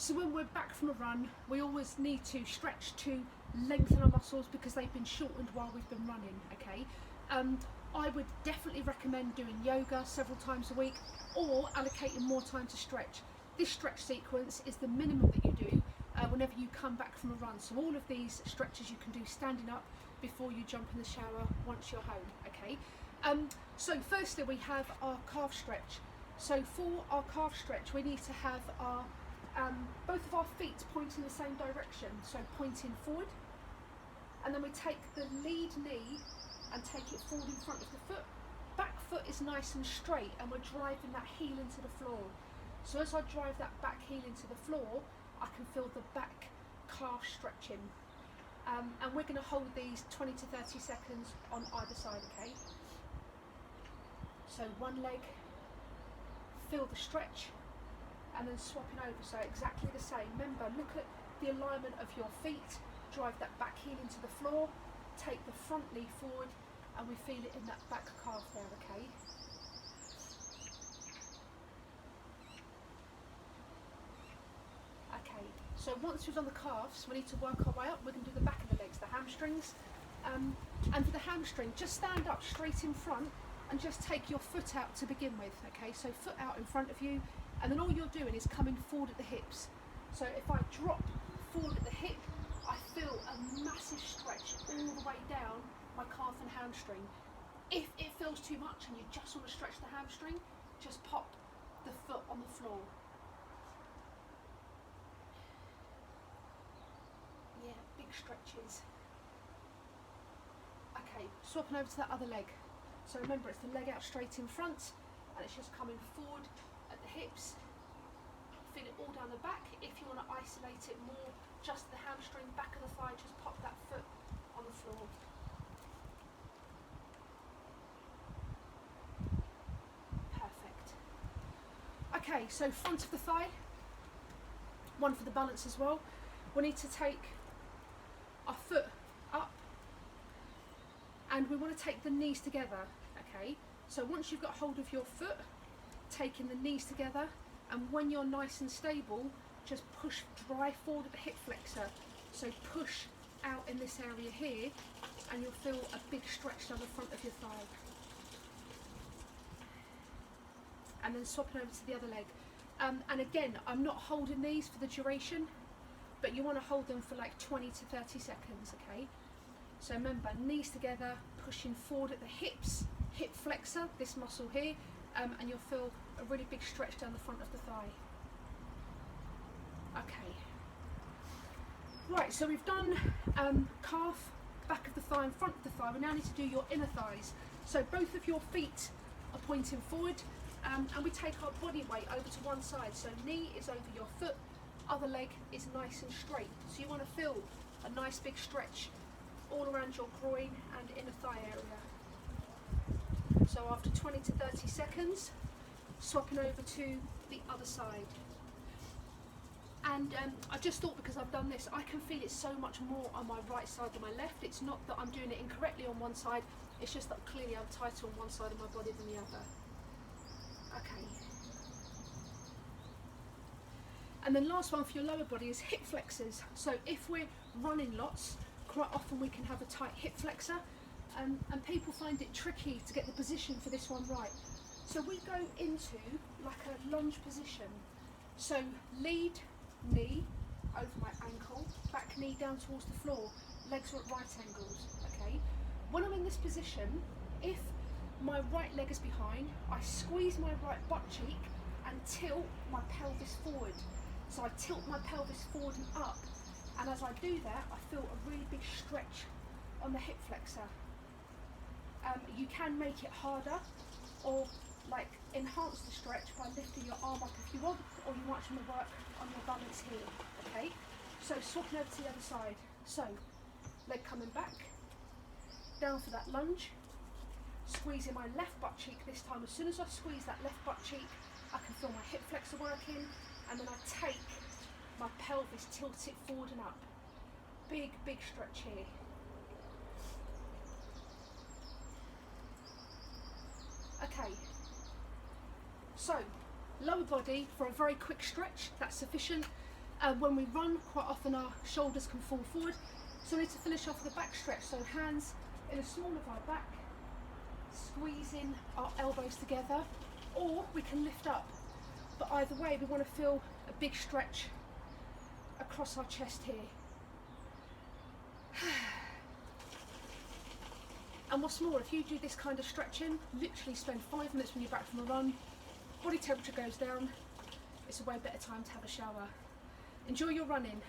So when we're back from a run, we always need to stretch to lengthen our muscles because they've been shortened while we've been running, okay? I would definitely recommend doing yoga several times a week or allocating more time to stretch. This stretch sequence is the minimum that you do whenever you come back from a run. So all of these stretches you can do standing up before you jump in the shower once you're home, okay? So firstly we have our calf stretch. So for our calf stretch we need to have our both of our feet pointing the same direction, so pointing forward, and then we take the lead knee and take it forward in front of the foot. Back foot is nice and straight and we're driving that heel into the floor. So as I drive that back heel into the floor, I can feel the back calf stretching. And we're going to hold these 20 to 30 seconds on either side, okay? So one leg, feel the stretch, and then swapping over, so exactly the same. Remember, look at the alignment of your feet, drive that back heel into the floor, take the front knee forward, and we feel it in that back calf there, okay? Okay, so once we've done the calves, we need to work our way up. We're going to do the back of the legs, the hamstrings. And for the hamstring, just stand up straight in front and just take your foot out to begin with, okay? So foot out in front of you, and then all you're doing is coming forward at the hips. So if I drop forward at the hip, I feel a massive stretch all the way down my calf and hamstring. If it feels too much and you just want to stretch the hamstring, just pop the foot on the floor. Yeah, big stretches. Okay, swapping over to that other leg. So remember, it's the leg out straight in front and it's just coming forward at the hips. Feel it all down the back. If you want to isolate it more, just the hamstring, back of the thigh, just pop that foot on the floor. Perfect. Okay, so front of the thigh, one for the balance as well. We need to take our foot up and we want to take the knees together, okay? So once you've got hold of your foot, taking the knees together, and when you're nice and stable, just push, drive forward at the hip flexor. So push out in this area here, and you'll feel a big stretch down the front of your thigh. And then swapping over to the other leg. And again, I'm not holding these for the duration, but you want to hold them for like 20 to 30 seconds, okay? So remember, knees together, pushing forward at the hips, hip flexor, this muscle here, and you'll feel a really big stretch down the front of the thigh. Okay. Right, so we've done calf, back of the thigh and front of the thigh. We now need to do your inner thighs. So both of your feet are pointing forward, and we take our body weight over to one side. So knee is over your foot, other leg is nice and straight. So you want to feel a nice big stretch all around your groin and inner thigh area. So after 20 to 30 seconds, swapping over to the other side. And I just thought, because I've done this, I can feel it so much more on my right side than my left. It's not that I'm doing it incorrectly on one side, it's just that clearly I'm tighter on one side of my body than the other. Okay. And then last one for your lower body is hip flexors. So if we're running lots, quite often we can have a tight hip flexor, and people find it tricky to get the position for this one right. So we go into like a lunge position. So lead knee over my ankle, back knee down towards the floor, legs are at right angles, okay? When I'm in this position, if my right leg is behind, I squeeze my right butt cheek and tilt my pelvis forward. So I tilt my pelvis forward and up, and as I do that, I feel a really big stretch on the hip flexor. You can make it harder, or like enhance the stretch by lifting your arm up if you want, or you might want to work on your balance here, okay? So swapping over to the other side. So leg coming back, down for that lunge, squeezing my left butt cheek this time. As soon as I squeeze that left butt cheek, I can feel my hip flexor working, and then I take my pelvis, tilt it forward and up. Big, big stretch here. Okay, so lower body for a very quick stretch, that's sufficient. When we run, quite often our shoulders can fall forward. So we need to finish off with a back stretch. So hands in the small of our back, squeezing our elbows together, or we can lift up. But either way, we want to feel a big stretch across our chest here. And what's more, if you do this kind of stretching, literally spend 5 minutes when you're back from a run, body temperature goes down, it's a way better time to have a shower. Enjoy your running.